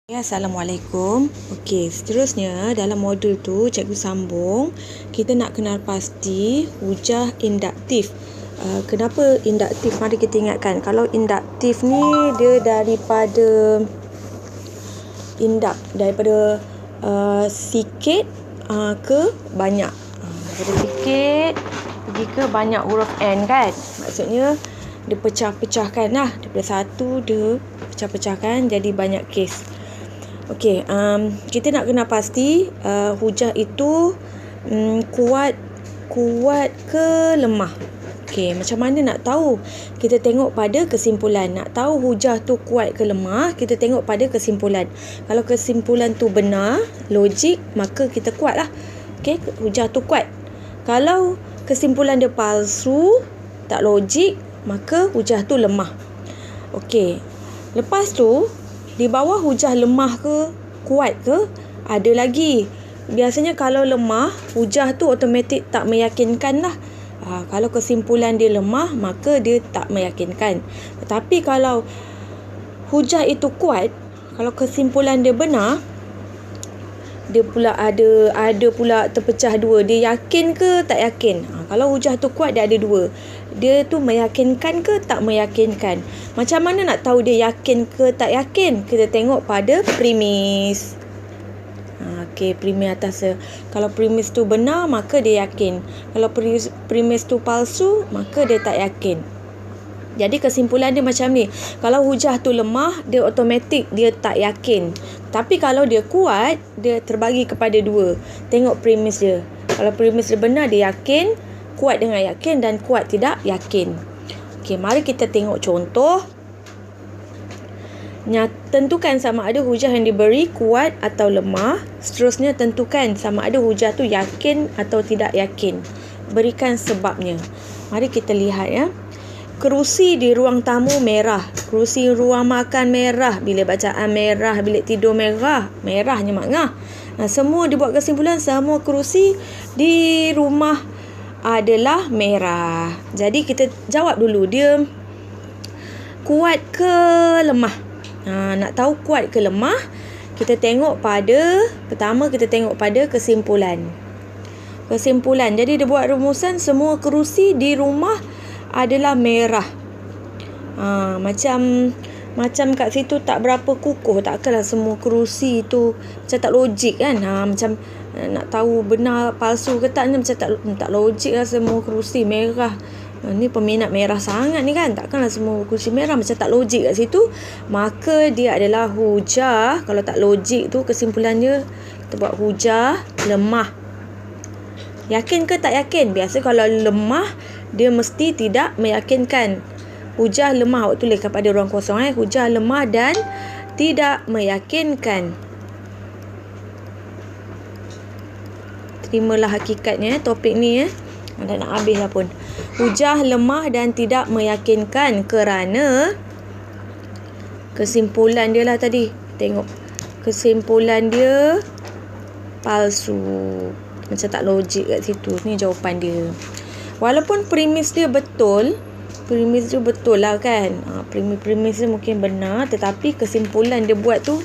Ya, Assalamualaikum. Okey, seterusnya dalam modul tu cikgu sambung, kita nak kenal pasti hujah induktif. Kenapa induktif? Mari kita ingatkan, kalau induktif ni dia daripada daripada sikit ke banyak. Daripada sikit pergi ke banyak huruf N kan. Maksudnya dia pecah-pecahkan lah. Daripada satu dia pecah-pecahkan jadi banyak kes. Okey, kita nak kena pasti hujah itu kuat ke lemah. Okey, macam mana nak tahu? Kita tengok pada kesimpulan. Nak tahu hujah tu kuat ke lemah, kita tengok pada kesimpulan. Kalau kesimpulan tu benar, logik, maka kita kuat lah. Okey, hujah tu kuat. Kalau kesimpulan dia palsu, tak logik, maka hujah tu lemah. Okey, lepas tu di bawah hujah lemah ke kuat ke, ada lagi. Biasanya kalau lemah, hujah tu automatik tak meyakinkan lah. Kalau kesimpulan dia lemah, maka dia tak meyakinkan. Tetapi kalau hujah itu kuat, kalau kesimpulan dia benar, dia pula ada pula terpecah dua. Dia yakin ke tak yakin? Kalau hujah tu kuat, dia ada dua. Dia tu meyakinkan ke tak meyakinkan? Macam mana nak tahu dia yakin ke tak yakin? Kita tengok pada premis. Okey, premis atas. Kalau premis tu benar, maka dia yakin. Kalau premis tu palsu, maka dia tak yakin. Jadi kesimpulan dia macam ni. Kalau hujah tu lemah, dia automatik dia tak yakin. Tapi kalau dia kuat, dia terbagi kepada dua. Tengok premis dia. Kalau premis dia benar, dia yakin. Kuat dengan yakin dan kuat tidak yakin. Okey, mari kita tengok contoh. Tentukan sama ada hujah yang diberi kuat atau lemah. Seterusnya tentukan sama ada hujah tu yakin atau tidak yakin. Berikan sebabnya. Mari kita lihat ya. Kerusi di ruang tamu merah. Kerusi ruang makan merah. Bilik bacaan merah. Bilik tidur merah. Merahnya makna. Semua dibuat kesimpulan semua kerusi di rumah adalah merah. Jadi kita jawab dulu. Dia kuat ke lemah? Nak tahu kuat ke lemah, kita tengok pada, pertama kita tengok pada kesimpulan. Kesimpulan. Jadi dia buat rumusan semua kerusi di rumah adalah merah. Macam kat situ tak berapa kukuh. Takkanlah semua kerusi tu macam tak logik kan. Macam nak tahu benar palsu ke tak ni macam tak logik lah semua kerusi merah. Ni peminat merah sangat ni kan. Takkanlah semua kerusi merah, macam tak logik kat situ. Maka dia adalah hujah. Kalau tak logik tu kesimpulannya, kita buat hujah lemah. Yakin ke tak yakin? Biasa kalau lemah, dia mesti tidak meyakinkan. Hujah lemah, awak tulis pada ruang kosong. Hujah lemah dan tidak meyakinkan. Terimalah hakikatnya topik ni dah nak habis lah pun. Hujah lemah dan tidak meyakinkan kerana kesimpulan dia lah tadi. Tengok. Kesimpulan dia palsu. Macam tak logik kat situ. Ni jawapan dia. Walaupun premis dia betul lah kan. Premis dia mungkin benar, tetapi kesimpulan dia buat tu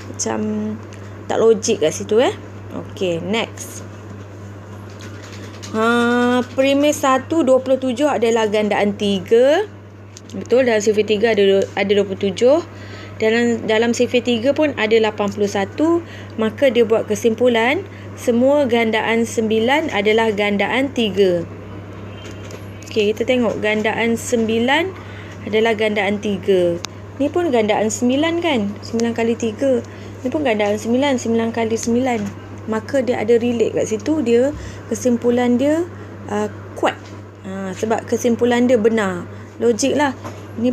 macam tak logik kat situ Okey, next. Premis 1, 27 adalah gandaan 3. Betul, dalam sifar 3 ada 27. Dalam sifar 3 pun ada 81. Maka dia buat kesimpulan semua gandaan 9 adalah gandaan 3. Okey, kita tengok gandaan 9 adalah gandaan 3. Ni pun gandaan 9 kan? 9 kali 3. Ni pun gandaan 9, 9 kali 9. Maka dia ada relate kat situ. Dia kesimpulan dia kuat. Sebab kesimpulan dia benar. Logik lah. Ni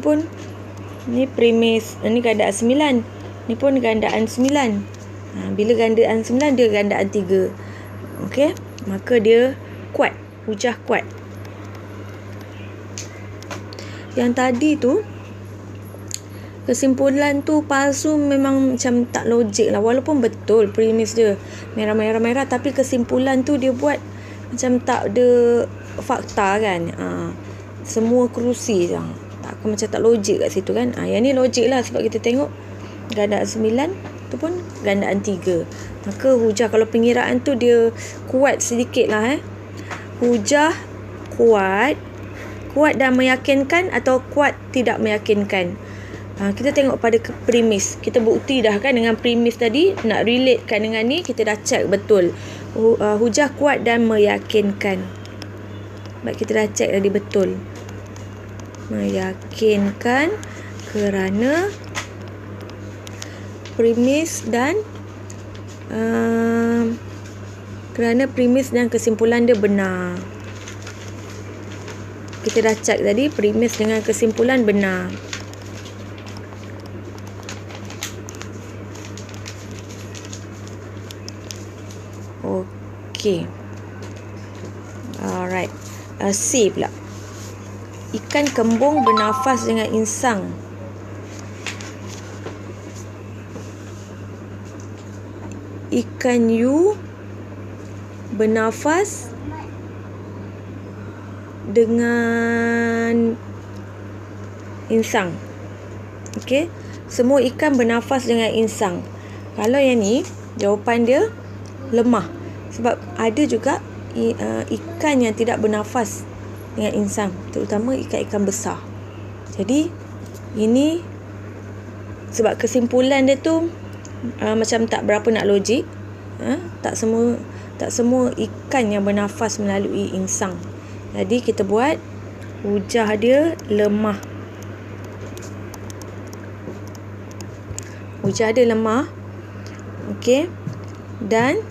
premis. Ni gandaan 9. Ni pun gandaan 9. Bila gandaan 9, dia gandaan 3. Okey. Maka dia kuat. Hujah kuat. Yang tadi tu, kesimpulan tu palsu memang macam tak logik lah. Walaupun betul premis dia merah-merah-merah, tapi kesimpulan tu dia buat macam tak ada fakta kan. Semua kerusi tak macam tak logik kat situ kan. Yang ni logik lah sebab kita tengok gandaan 9 tu pun gandaan 3. Maka hujah, kalau pengiraan tu dia kuat sedikit lah hujah kuat dan meyakinkan atau kuat tidak meyakinkan. Kita tengok pada premis. Kita bukti dah kan dengan premis tadi, nak relate kan dengan ni, kita dah check betul. Hujah kuat dan meyakinkan. Baik, kita dah check tadi betul. Meyakinkan kerana premis dan kesimpulan dia benar. Kita dah check tadi premis dengan kesimpulan benar. Okey. Alright. C pula. Ikan kembung bernafas dengan insang. Ikan hiu bernafas dengan insang. Okey. Semua ikan bernafas dengan insang. Kalau yang ni, jawapan dia lemah. Sebab ada juga ikan yang tidak bernafas dengan insang, terutama ikan-ikan besar. Jadi ini sebab kesimpulan dia tu macam tak berapa nak logik. Tak semua ikan yang bernafas melalui insang. Jadi kita buat hujah dia lemah. Hujah dia lemah. Okey. Dan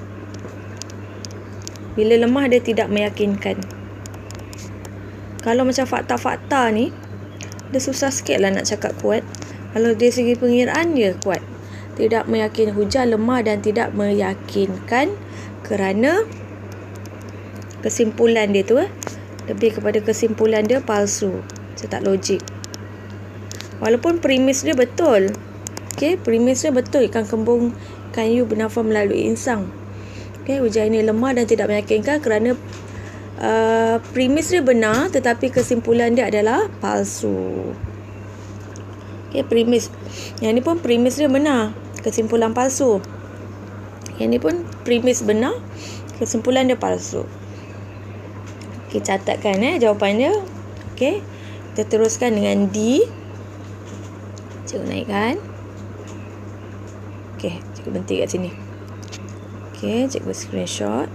bila lemah dia tidak meyakinkan. Kalau macam fakta-fakta ni, dia susah sikit lah nak cakap kuat. Kalau dari segi pengiraan dia kuat. Tidak meyakinkan, hujah lemah dan tidak meyakinkan kerana kesimpulan dia tu lebih kepada kesimpulan dia palsu. Macam tak logik. Walaupun premis dia betul. Okey, premis dia betul. Ikan kembung, ikan hiu bernafas melalui insang. Okey, hujah ini lemah dan tidak meyakinkan kerana premis dia benar tetapi kesimpulan dia adalah palsu. Okey, premis. Yang ni pun premis dia benar, kesimpulan palsu. Yang ni pun premis benar, kesimpulan dia palsu. Okey, catatkan jawapan dia. Okey, kita teruskan dengan D. Cikgu naikkan. Okey, cikgu berhenti kat sini. Okey, cikgu screenshot.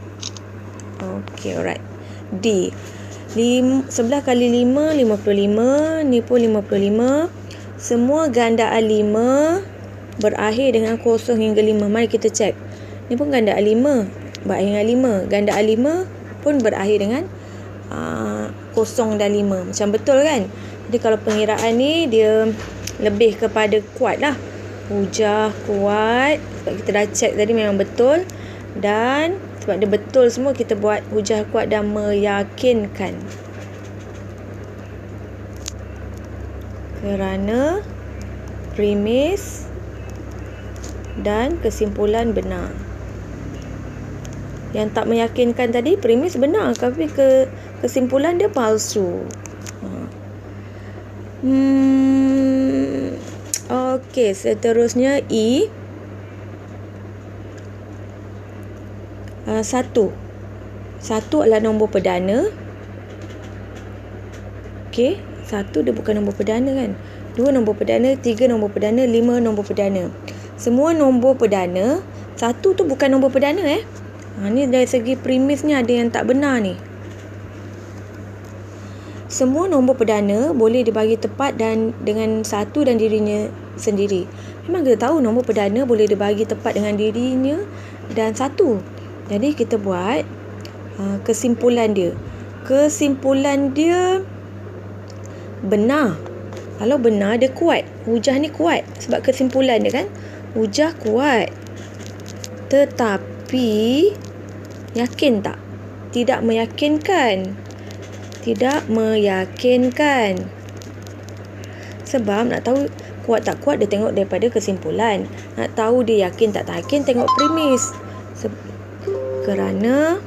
Okey, alright. D. 11 kali 5, 55. Ni pun 55. Semua gandaan 5 berakhir dengan kosong hingga 5. Mari kita cek. Ni pun gandaan 5 berakhir dengan 5. Gandaan 5 pun berakhir dengan kosong dan 5. Macam betul kan? Jadi kalau pengiraan ni dia lebih kepada kuat lah. Hujah kuat. Sebab kita dah cek tadi memang betul. Dan sebab dia betul semua, kita buat hujah kuat dan meyakinkan. Kerana premis dan kesimpulan benar. Yang tak meyakinkan tadi, premis benar tapi kesimpulan dia palsu. Okey, seterusnya E. 1 adalah nombor perdana. Okey, 1 dia bukan nombor perdana kan. 2 nombor perdana, 3 nombor perdana, 5 nombor perdana. Semua nombor perdana. 1 tu bukan nombor perdana ni dari segi premisnya ada yang tak benar ni. Semua nombor perdana boleh dibagi tepat dan dengan 1 dan dirinya sendiri. Memang kita tahu nombor perdana boleh dibagi tepat dengan dirinya dan 1. Jadi kita buat kesimpulan dia. Kesimpulan dia benar. Kalau benar dia kuat. Hujah ni kuat sebab kesimpulan dia kan. Hujah kuat. Tetapi yakin tak? Tidak meyakinkan. Tidak meyakinkan. Sebab nak tahu kuat tak kuat dia tengok daripada kesimpulan. Nak tahu dia yakin tak yakin tengok premis. Kerana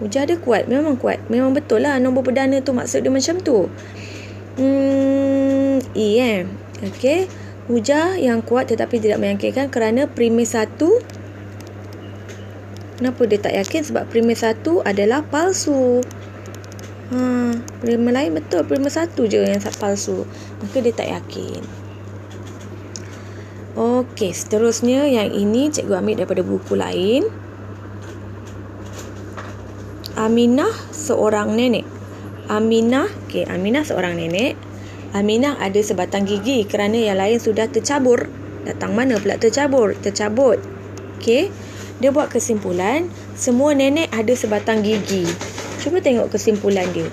hujah dia kuat. Memang kuat. Memang betul lah nombor perdana tu maksud dia macam tu. E Okey. hujah yang kuat tetapi tidak meyakinkan kerana premis 1. Kenapa dia tak yakin? Sebab premis 1 adalah palsu. Premis lain betul, premis 1 je yang palsu. Maka dia tak yakin. Okey, seterusnya yang ini cikgu ambil daripada buku lain. Aminah seorang nenek. Aminah seorang nenek. Aminah ada sebatang gigi kerana yang lain sudah tercabur. Datang mana pula tercabur? Tercabut. Okey. Dia buat kesimpulan, semua nenek ada sebatang gigi. Cuba tengok kesimpulan dia.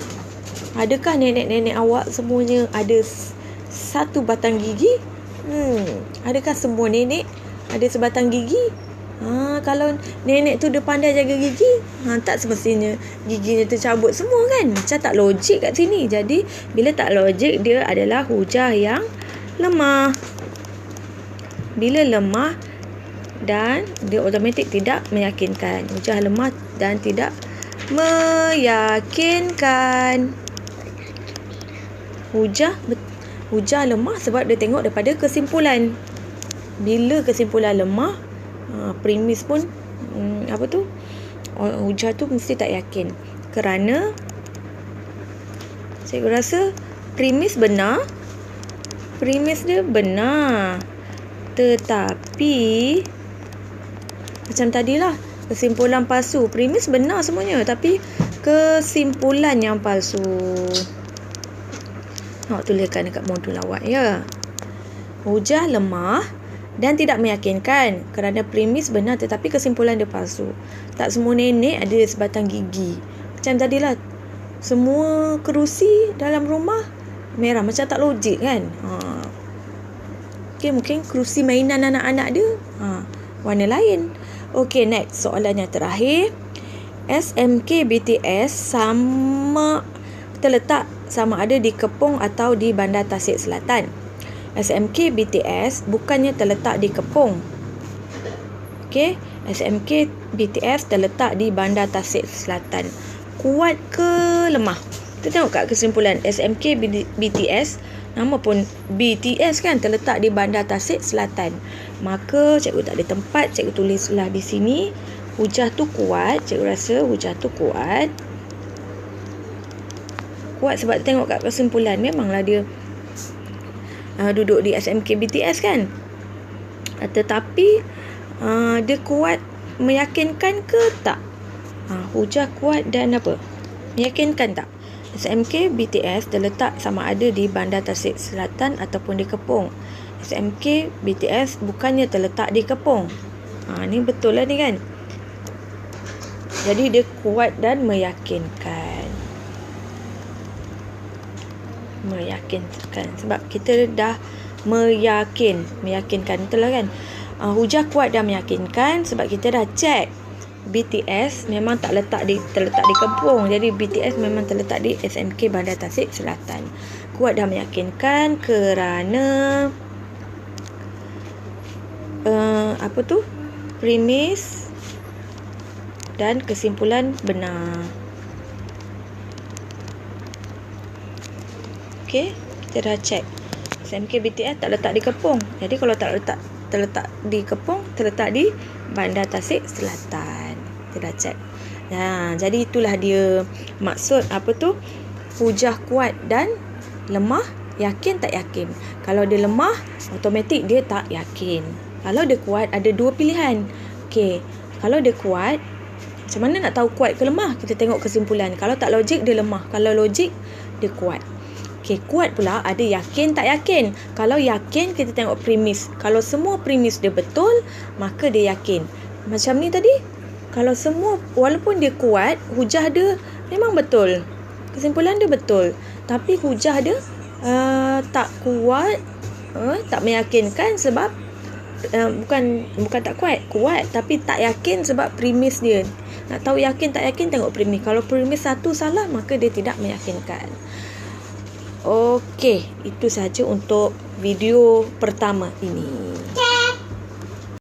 Adakah nenek-nenek awak semuanya ada satu batang gigi? Adakah semua nenek ada sebatang gigi? Kalau nenek tu dia pandai jaga gigi, tak semestinya giginya tercabut semua kan? Macam tak logik kat sini. Jadi, bila tak logik, dia adalah hujah yang lemah. Bila lemah dan dia automatik tidak meyakinkan. Hujah lemah dan tidak meyakinkan. Hujah lemah sebab dia tengok daripada kesimpulan. Bila kesimpulan lemah, premis pun hujah tu mesti tak yakin. Kerana saya rasa premis dia benar. Tetapi macam tadilah, kesimpulan palsu. Premis benar semuanya, tapi kesimpulan yang palsu. Nak tuliskan dekat modul awak ya. Hujah lemah dan tidak meyakinkan kerana premis benar tetapi kesimpulan dia palsu. Tak semua nenek ada sebatang gigi. Macam tadilah, semua kerusi dalam rumah merah. Macam tak logik kan? Okay, mungkin kerusi mainan anak-anak dia warna lain. Okay, next. Soalan yang terakhir. SMK BTS terletak sama ada di Kepong atau di Bandar Tasik Selatan. SMK BTS bukannya terletak di Kepong. Okey, SMK BTS terletak di Bandar Tasik Selatan. Kuat ke lemah? Kita tengok kat kesimpulan SMK BTS, nama pun BTS kan, terletak di Bandar Tasik Selatan. Maka cikgu tak ada tempat, cikgu tulislah di sini. Hujah tu kuat, cikgu rasa hujah tu kuat. Kuat sebab tengok kat kesimpulan memanglah dia duduk di SMK BTS kan. Tetapi dia kuat meyakinkan ke tak? Hujah kuat dan apa? Meyakinkan tak? SMK BTS terletak sama ada di Bandar Tasik Selatan ataupun di Kepong. SMK BTS bukannya terletak di Kepong. Ni betul lah ni kan. Jadi dia kuat dan meyakinkan. Meyakinkan sebab kita dah meyakinkan betul lah kan. Hujah kuat dan meyakinkan sebab kita dah check BTS memang terletak di Kepong. Jadi BTS memang terletak di SMK Bandar Tasik Selatan. Kuat dan meyakinkan kerana premis dan kesimpulan benar. Okey, kita dah check. SMK BTS tak letak di Kepong. Jadi kalau tak terletak di Kepong, terletak di Bandar Tasik Selatan. Kita dah check. Jadi itulah dia maksud hujah kuat dan lemah, yakin tak yakin. Kalau dia lemah, automatik dia tak yakin. Kalau dia kuat, ada dua pilihan. Okey, kalau dia kuat, macam mana nak tahu kuat ke lemah? Kita tengok kesimpulan. Kalau tak logik, dia lemah. Kalau logik, dia kuat. Okey, kuat pula ada yakin tak yakin. Kalau yakin, kita tengok premis. Kalau semua premis dia betul, maka dia yakin. Macam ni tadi, kalau semua, walaupun dia kuat, hujah dia memang betul. Kesimpulan dia betul. Tapi hujah dia tak kuat, tak meyakinkan sebab bukan tak kuat tapi tak yakin sebab premis dia. Nak tahu yakin tak yakin, tengok premis. Kalau premis satu salah, maka dia tidak meyakinkan. Okey, itu sahaja untuk video pertama ini.